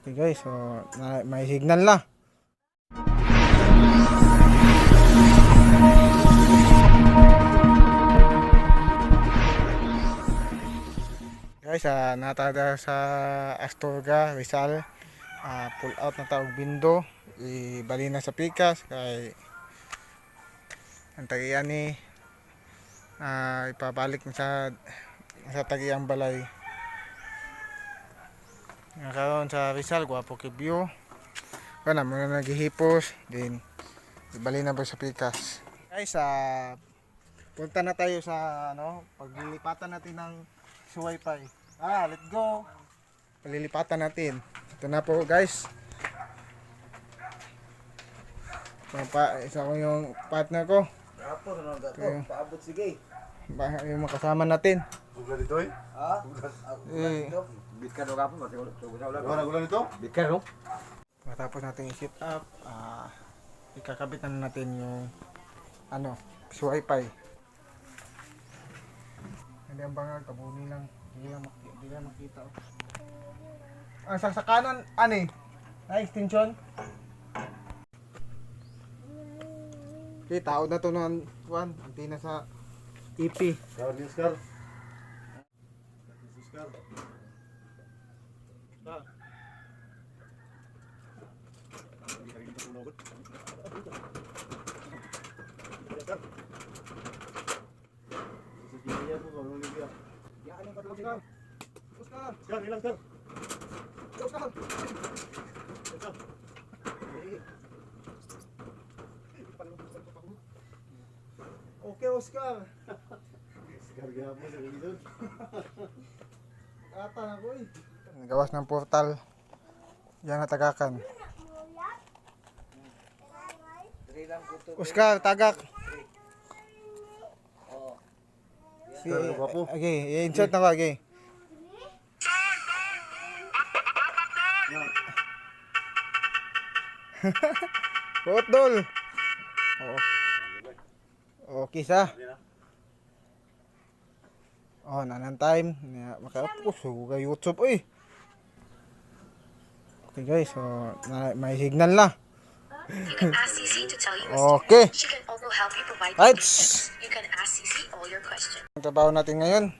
Okay guys, so may signal na. Guys, natada sa Astorga, Rizal. Pull out na taog bindo. Ibali na sa pikas kay ang tagian ni ipabalik na sa tagiang balay. Nakaroon sa Rizal, gwapo kay view. Kana muna naghihipos, din ibali na ba sa pikas. Guys, punta na tayo sa paglilipatan natin ng wifi. Let's go. Palilipatan natin. Ito na po, guys. Isa ko yung partner ko. Paabot sige. Yung makasama natin. Gula dito eh? Bitkan do kapon mati Gula dito? Bitkan do. Matapos natin i-set up, ikakabit na natin yung wifi. Hindi ang bangag, kabuni lang. Hindi lang makita. Sa kanan, extension. Okay, taod na to ng antina sa EP. Scar, Scar. Scar. Scar, ilang Scar? Okay, Oscar. Scar gapon sa gilid. Ata na ko eh. Gawas ng portal. Yan na tagakan. Oscar, tagak. Okay, insert na ko, okay. Potdol. Okay sa. Nanang time. Makaupos. Huwag YouTube eh. Okay guys, so may signal na. You can ask CC to tell you Okay. She can also help you provide Right. tips. You can ask CC all your questions. Ang trabaho natin ngayon,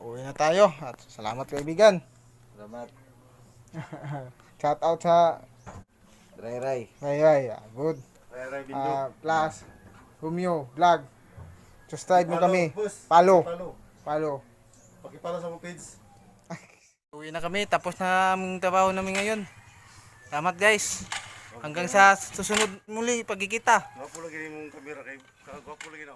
uwi na tayo at salamat kaibigan. Salamat. Shout out sa Ray. Ray, good. Ray bindo. Plus Romeo vlog. Subscribe mo kami. Boss. Follow. Pakipalo sa mong page. Uwi na kami, tapos na ang trabaho namin ngayon. Salamat guys. Hanggang sa susunod muli pagkikita. Gwapo lagi mong kamera kay gwapo lagi na.